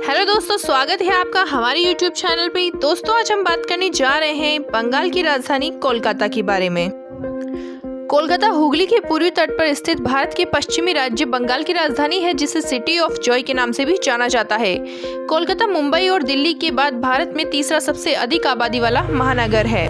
Hello दोस्तों, स्वागत है आपका हमारे YouTube चैनल पे। दोस्तों, आज हम बात करने जा रहे हैं बंगाल की राजधानी कोलकाता के बारे में। कोलकाता हुगली के पूर्वी तट पर स्थित भारत के पश्चिमी राज्य बंगाल की राजधानी है, जिसे सिटी ऑफ जॉय के नाम से भी जाना जाता है। कोलकाता मुंबई और दिल्ली के बाद भारत में तीसरा सबसे अधिक आबादी वाला महानगर है।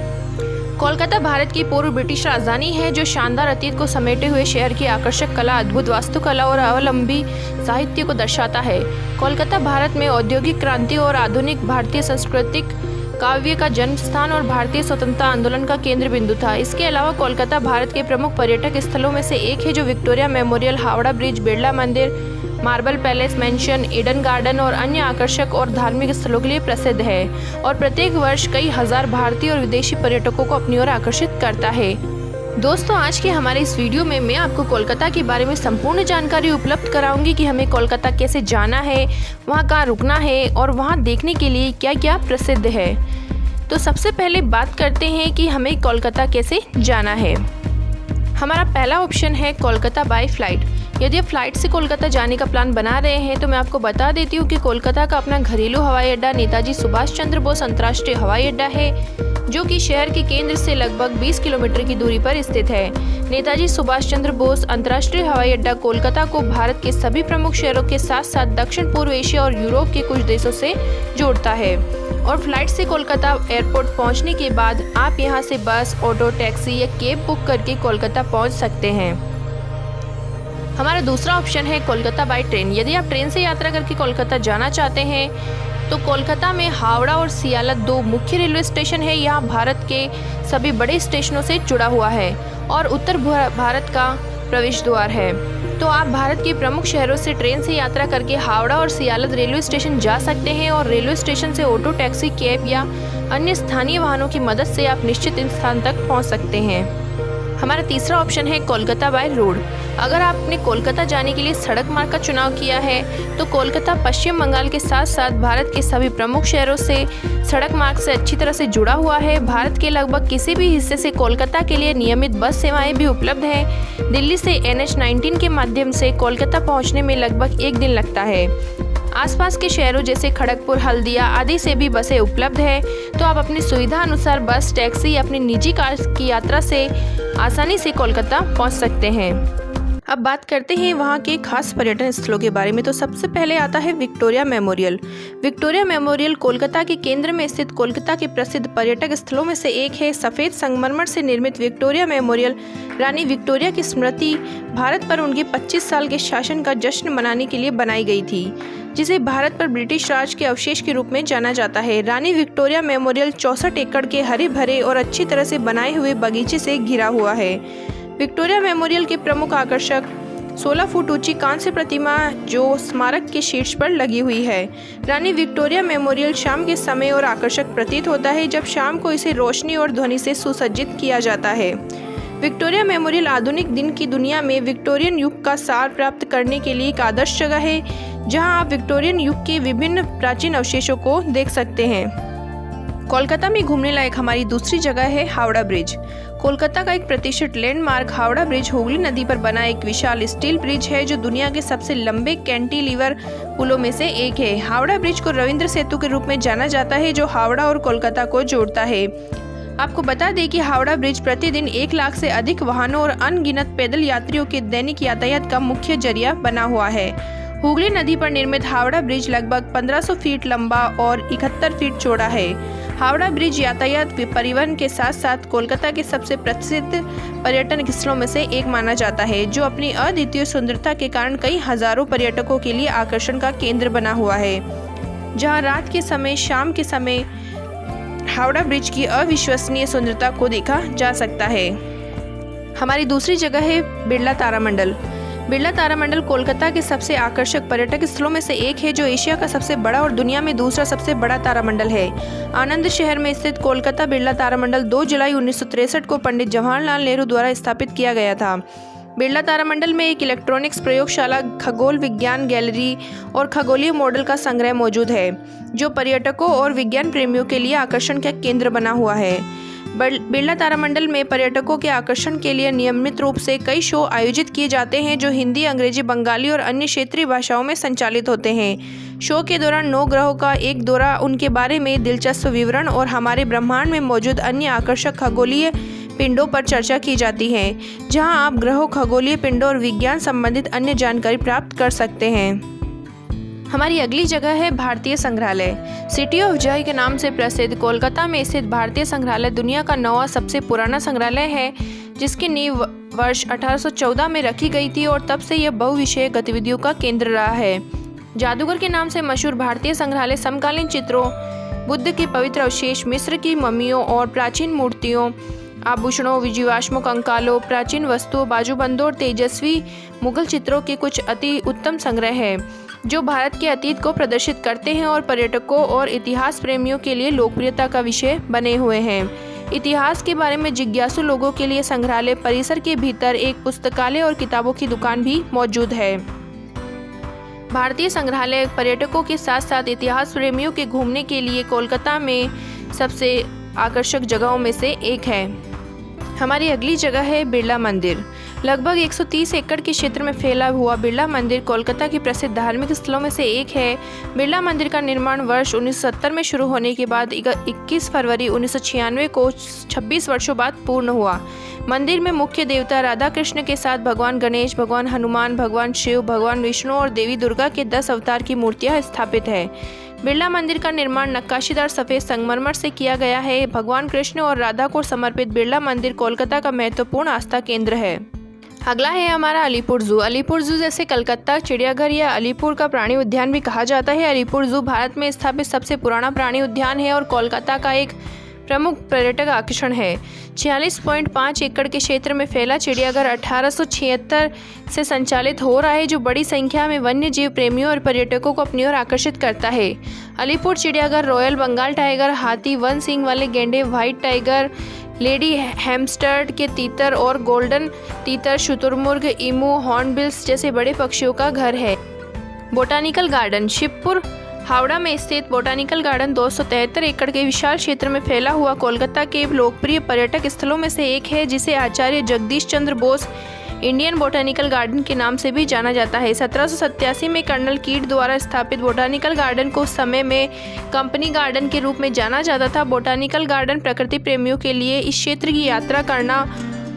कोलकाता भारत की पूर्व ब्रिटिश राजधानी है, जो शानदार अतीत को समेटे हुए शहर की आकर्षक कला, अद्भुत वास्तुकला और अवलंबी साहित्य को दर्शाता है। कोलकाता भारत में औद्योगिक क्रांति और आधुनिक भारतीय सांस्कृतिक काव्य का जन्म स्थान और भारतीय स्वतंत्रता आंदोलन का केंद्र बिंदु था। इसके अलावा कोलकाता भारत के प्रमुख पर्यटक स्थलों में से एक है, जो Victoria Memorial, Howrah Bridge, Birla Mandir, Marble Palace, mansion, Eden Garden और अन्य आकर्षक और धार्मिक स्थलों के लिए प्रसिद्ध है और प्रत्येक वर्ष कई हजार भारतीय और विदेशी पर्यटकों को अपनी ओर आकर्षित करता है। दोस्तों, आज के हमारे इस वीडियो में मैं आपको कोलकाता के बारे में संपूर्ण जानकारी उपलब्ध कराऊंगी कि हमें कोलकाता कैसे जाना है, वहाँ कहाँ रुकना है और वहाँ देखने के लिए क्या क्या प्रसिद्ध है। तो सबसे पहले बात करते हैं कि हमें कोलकाता कैसे जाना है। हमारा पहला ऑप्शन है कोलकाता बाय फ्लाइट। यदि आप फ्लाइट से कोलकाता जाने का प्लान बना रहे हैं तो मैं आपको बता देती हूँ कि कोलकाता का अपना घरेलू हवाई अड्डा नेताजी सुभाष चंद्र बोस अंतर्राष्ट्रीय हवाई अड्डा है, जो कि शहर के केंद्र से लगभग 20 किलोमीटर की दूरी पर स्थित है। नेताजी सुभाष चंद्र बोस अंतर्राष्ट्रीय हवाई अड्डा कोलकाता को भारत के सभी प्रमुख शहरों के साथ साथ दक्षिण पूर्व एशिया और यूरोप के कुछ देशों से जोड़ता है। और फ्लाइट से कोलकाता एयरपोर्ट पहुंचने के बाद आप यहां से बस, ऑटो, टैक्सी या कैब बुक करके कोलकाता पहुंच सकते हैं। हमारा दूसरा ऑप्शन है कोलकाता बाय ट्रेन। यदि आप ट्रेन से यात्रा करके कोलकाता जाना चाहते हैं तो कोलकाता में हावड़ा और सियालदह दो मुख्य रेलवे स्टेशन है। यहाँ भारत के सभी बड़े स्टेशनों से जुड़ा हुआ है और उत्तर भारत का प्रवेश द्वार है। तो आप भारत के प्रमुख शहरों से ट्रेन से यात्रा करके हावड़ा और सियालदह रेलवे स्टेशन जा सकते हैं और रेलवे स्टेशन से ऑटो, टैक्सी, कैब या अन्य स्थानीय वाहनों की मदद से आप निश्चित स्थान तक पहुँच सकते हैं। हमारा तीसरा ऑप्शन है कोलकाता बाय रोड। अगर आपने कोलकाता जाने के लिए सड़क मार्ग का चुनाव किया है तो कोलकाता पश्चिम बंगाल के साथ साथ भारत के सभी प्रमुख शहरों से सड़क मार्ग से अच्छी तरह से जुड़ा हुआ है। भारत के लगभग किसी भी हिस्से से कोलकाता के लिए नियमित बस सेवाएं भी उपलब्ध हैं। दिल्ली से NH-19 के माध्यम से कोलकाता पहुंचने में लगभग 1 दिन लगता है। आसपास के शहरों जैसे खड़गपुर, हल्दिया आदि से भी बसें उपलब्ध है, तो आप अपनी सुविधा अनुसार बस, टैक्सी या अपनी निजी कार की यात्रा से आसानी से कोलकाता पहुंच सकते हैं। अब बात करते हैं वहाँ के खास पर्यटन स्थलों के बारे में। तो सबसे पहले आता है Victoria memorial. Victoria memorial Kolkata के केंद्र में स्थित कोलकाता के प्रसिद्ध पर्यटक स्थलों में से एक है। सफ़ेद संगमरमर से निर्मित विक्टोरिया मेमोरियल रानी विक्टोरिया की स्मृति भारत पर उनके 25 साल के शासन का जश्न मनाने के लिए बनाई गई थी, जिसे भारत पर ब्रिटिश राज के अवशेष के रूप में जाना जाता है। रानी विक्टोरिया मेमोरियल 64 एकड़ के हरे भरे और अच्छी तरह से बनाए हुए बगीचे से घिरा हुआ है। विक्टोरिया मेमोरियल के प्रमुख आकर्षक 16 फुट ऊंची कांस्य प्रतिमा जो स्मारक के शीर्ष पर लगी हुई है। रानी विक्टोरिया मेमोरियल शाम के समय और आकर्षक प्रतीत होता है, जब शाम को इसे रोशनी और ध्वनि से सुसज्जित किया जाता है। विक्टोरिया मेमोरियल आधुनिक दिन की दुनिया में विक्टोरियन युग का सार प्राप्त करने के लिए एक आदर्श जगह है, जहां आप विक्टोरियन युग के विभिन्न प्राचीन अवशेषों को देख सकते हैं। कोलकाता में घूमने लायक हमारी दूसरी जगह है हावड़ा ब्रिज। कोलकाता का एक प्रतिष्ठित लैंडमार्क हावड़ा ब्रिज हुगली नदी पर बना एक विशाल स्टील ब्रिज है, जो दुनिया के सबसे लंबे कैंटिलीवर पुलों में से एक है। हावड़ा ब्रिज को रविंद्र सेतु के रूप में जाना जाता है, जो हावड़ा और कोलकाता को जोड़ता है। आपको बता दें कि हावड़ा ब्रिज प्रतिदिन 1 लाख से अधिक वाहनों और अनगिनत पैदल यात्रियों के दैनिक यातायात का मुख्य जरिया बना हुआ है। हुगली नदी पर निर्मित हावड़ा ब्रिज लगभग 1500 फीट लंबा और 71 फीट चौड़ा है। हावड़ा ब्रिज यातायात परिवहन के साथ साथ कोलकाता के सबसे प्रसिद्ध पर्यटन स्थलों में से एक माना जाता है, जो अपनी अद्वितीय सुंदरता के कारण कई हजारों पर्यटकों के लिए आकर्षण का केंद्र बना हुआ है। जहां रात के समय, शाम के समय हावड़ा ब्रिज की अविश्वसनीय सुंदरता को देखा जा सकता है। हमारी दूसरी जगह है बिरला तारामंडल। बिरला तारामंडल कोलकाता के सबसे आकर्षक पर्यटक स्थलों में से एक है, जो एशिया का सबसे बड़ा और दुनिया में दूसरा सबसे बड़ा तारामंडल है। आनंद शहर में स्थित कोलकाता बिरला तारामंडल 2 जुलाई 1963 को पंडित जवाहरलाल नेहरू द्वारा स्थापित किया गया था। बिरला तारामंडल में एक इलेक्ट्रॉनिक्स प्रयोगशाला, खगोल विज्ञान गैलरी और खगोलीय मॉडल का संग्रह मौजूद है, जो पर्यटकों और विज्ञान प्रेमियों के लिए आकर्षण का केंद्र बना हुआ है। बिरला तारामंडल में पर्यटकों के आकर्षण के लिए नियमित रूप से कई शो आयोजित किए जाते हैं जो हिंदी, अंग्रेजी, बंगाली और अन्य क्षेत्रीय भाषाओं में संचालित होते हैं। शो के दौरान 9 ग्रहों का एक दौरा, उनके बारे में दिलचस्प विवरण और हमारे ब्रह्मांड में मौजूद अन्य आकर्षक खगोलीय पिंडों पर चर्चा की जाती है, जहां आप ग्रहों, खगोलीय पिंडों और विज्ञान संबंधित अन्य जानकारी प्राप्त कर सकते हैं। हमारी अगली जगह है भारतीय संग्रहालय। सिटी ऑफ जॉय के नाम से प्रसिद्ध कोलकाता में स्थित भारतीय संग्रहालय दुनिया का 9वां सबसे पुराना संग्रहालय है, जिसकी नींव वर्ष 1814 में रखी गई थी और तब से यह बहुविषयक गतिविधियों का केंद्र रहा है। जादूगर के नाम से मशहूर भारतीय संग्रहालय समकालीन चित्रों, बुद्ध के पवित्र अवशेष, मिस्र की मम्मियों और प्राचीन मूर्तियों, आभूषणों, जीवाश्मों, कंकालों, प्राचीन वस्तुओं, बाजूबंदों और तेजस्वी मुगल चित्रों के कुछ अति उत्तम संग्रह है जो भारत के अतीत को प्रदर्शित करते हैं और पर्यटकों और इतिहास प्रेमियों के लिए लोकप्रियता का विषय बने हुए हैं। इतिहास के बारे में जिज्ञासु लोगों के लिए संग्रहालय परिसर के भीतर एक पुस्तकालय और किताबों की दुकान भी मौजूद है। भारतीय संग्रहालय पर्यटकों के साथ साथ इतिहास प्रेमियों के घूमने के लिए कोलकाता में सबसे आकर्षक जगहों में से एक है। हमारी अगली जगह है बिरला मंदिर। लगभग 130 एकड़ के क्षेत्र में फैला हुआ बिरला मंदिर कोलकाता की प्रसिद्ध धार्मिक स्थलों में से एक है। बिरला मंदिर का निर्माण वर्ष 1970 में शुरू होने के बाद 21 फरवरी 1996 को 26 वर्षों बाद पूर्ण हुआ। मंदिर में मुख्य देवता राधा कृष्ण के साथ भगवान गणेश, भगवान हनुमान, भगवान शिव, भगवान विष्णु और देवी दुर्गा के 10 अवतार की मूर्तियां स्थापित है। बिरला मंदिर का निर्माण नक्काशीदार सफ़ेद संगमरमर से किया गया है। भगवान कृष्ण और राधा को समर्पित बिरला मंदिर कोलकाता का महत्वपूर्ण आस्था केंद्र है। अगला है हमारा अलीपुर जू। अलीपुर जू जैसे कलकत्ता चिड़ियाघर या अलीपुर का प्राणी उद्यान भी कहा जाता है। अलीपुर जू भारत में स्थापित सबसे पुराना प्राणी उद्यान है और कोलकाता का एक प्रमुख पर्यटक आकर्षण है। 46.5 एकड़ के क्षेत्र में फैला चिड़ियाघर 1876 से संचालित हो रहा है, जो बड़ी संख्या में वन्य जीव प्रेमियों और पर्यटकों को अपनी ओर आकर्षित करता है। अलीपुर चिड़ियाघर रॉयल बंगाल टाइगर, हाथी, 1 सींग वाले गैंडे, व्हाइट टाइगर, लेडी हैमस्टर्ड के तीतर और गोल्डन तीतर, शुतुरमुर्ग, ईमू, हॉर्नबिल्स जैसे बड़े पक्षियों का घर है। Botanical garden. शिवपुर हावड़ा में स्थित बोटानिकल गार्डन 273 एकड़ के विशाल क्षेत्र में फैला हुआ कोलकाता के लोकप्रिय पर्यटक स्थलों में से एक है, जिसे आचार्य Jagdish Chandra Bose Indian botanical garden के नाम से भी जाना जाता है। 1787 में कर्नल कीट द्वारा स्थापित बोटानिकल गार्डन को उस समय में कंपनी गार्डन के रूप में जाना जाता था। बोटानिकल गार्डन प्रकृति प्रेमियों के लिए इस क्षेत्र की यात्रा करना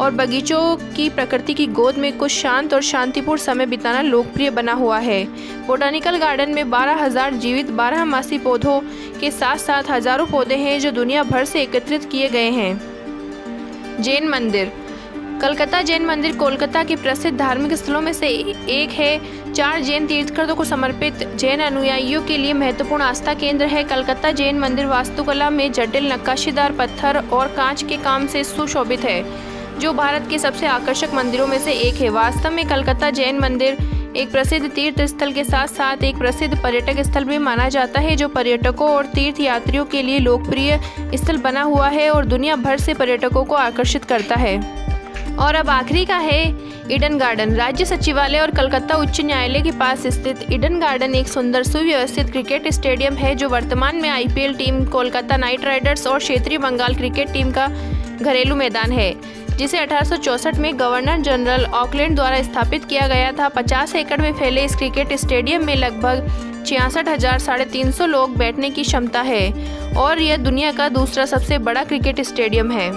और बगीचों की प्रकृति की गोद में कुछ शांत और शांतिपूर्ण समय बिताना लोकप्रिय बना हुआ है। बोटानिकल गार्डन में 12,000 जीवित 12मासी पौधों के साथ साथ हजारों पौधे हैं जो दुनिया भर से एकत्रित किए गए हैं। जैन मंदिर। कलकत्ता जैन मंदिर कोलकाता के प्रसिद्ध धार्मिक स्थलों में से एक है। 4 जैन तीर्थंकरों को समर्पित जैन अनुयायियों के लिए महत्वपूर्ण आस्था केंद्र है। कलकत्ता जैन मंदिर वास्तुकला में जटिल नक्काशीदार पत्थर और कांच के काम से सुशोभित है, जो भारत के सबसे आकर्षक मंदिरों में से एक है। वास्तव में कलकत्ता जैन मंदिर एक प्रसिद्ध तीर्थ स्थल के साथ साथ एक प्रसिद्ध पर्यटक स्थल भी माना जाता है, जो पर्यटकों और तीर्थ यात्रियों के लिए लोकप्रिय स्थल बना हुआ है और दुनिया भर से पर्यटकों को आकर्षित करता है। और अब आखिरी का है ईडन गार्डन। राज्य सचिवालय और कलकत्ता उच्च न्यायालय के पास स्थित ईडन गार्डन एक सुंदर सुव्यवस्थित क्रिकेट स्टेडियम है, जो वर्तमान में IPL team Kolkata night Riders और क्षेत्रीय बंगाल क्रिकेट टीम का घरेलू मैदान है, जिसे 1864 में गवर्नर जनरल ऑकलैंड द्वारा स्थापित किया गया था। 50 एकड़ में फैले इस क्रिकेट स्टेडियम में लगभग 66,350 लोग बैठने की क्षमता है और यह दुनिया का दूसरा सबसे बड़ा क्रिकेट स्टेडियम है।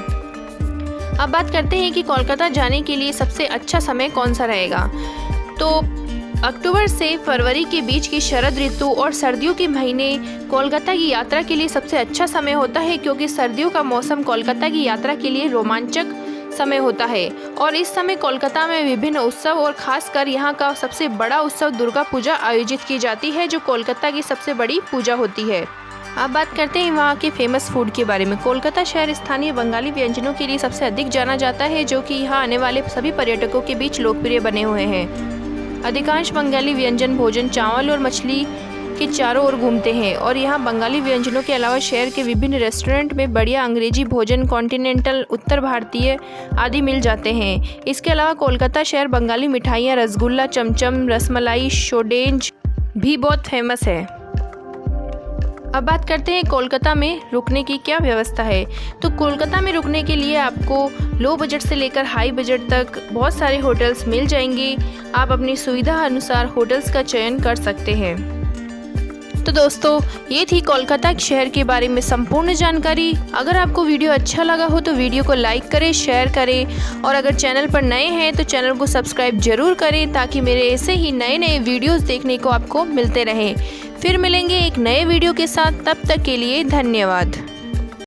अब बात करते हैं कि कोलकाता जाने के लिए सबसे अच्छा समय कौन सा रहेगा। तो अक्टूबर से फरवरी के बीच की शरद ऋतु और सर्दियों के महीने कोलकाता की यात्रा के लिए सबसे अच्छा समय होता है, क्योंकि सर्दियों का मौसम कोलकाता की यात्रा के लिए रोमांचक समय होता है और इस समय कोलकाता में विभिन्न उत्सव और खासकर यहाँ का सबसे बड़ा उत्सव दुर्गा पूजा आयोजित की जाती है, जो कोलकाता की सबसे बड़ी पूजा होती है। अब बात करते हैं वहाँ के फेमस फूड के बारे में। कोलकाता शहर स्थानीय बंगाली व्यंजनों के लिए सबसे अधिक जाना जाता है, जो कि यहाँ आने वाले सभी पर्यटकों के बीच लोकप्रिय बने हुए हैं। अधिकांश बंगाली व्यंजन भोजन चावल और मछली के चारों ओर घूमते हैं और यहाँ बंगाली व्यंजनों के अलावा शहर के विभिन्न रेस्टोरेंट में बढ़िया अंग्रेजी भोजन, कॉन्टिनेंटल, उत्तर भारतीय आदि मिल जाते हैं। इसके अलावा कोलकाता शहर बंगाली मिठाइयाँ, रसगुल्ला, चमचम, रसमलाई, शोडेंज भी बहुत फेमस है। अब बात करते हैं कोलकाता में रुकने की क्या व्यवस्था है। तो कोलकाता में रुकने के लिए आपको लो बजट से लेकर हाई बजट तक बहुत सारे होटल्स मिल जाएंगे। आप अपनी सुविधा अनुसार होटल्स का चयन कर सकते हैं। तो दोस्तों, ये थी कोलकाता शहर के बारे में संपूर्ण जानकारी। अगर आपको वीडियो अच्छा लगा हो तो वीडियो को लाइक करें, शेयर करें और अगर चैनल पर नए हैं तो चैनल को सब्सक्राइब जरूर करें ताकि मेरे ऐसे ही नए नए वीडियोस देखने को आपको मिलते रहें। फिर मिलेंगे एक नए वीडियो के साथ, तब तक के लिए धन्यवाद।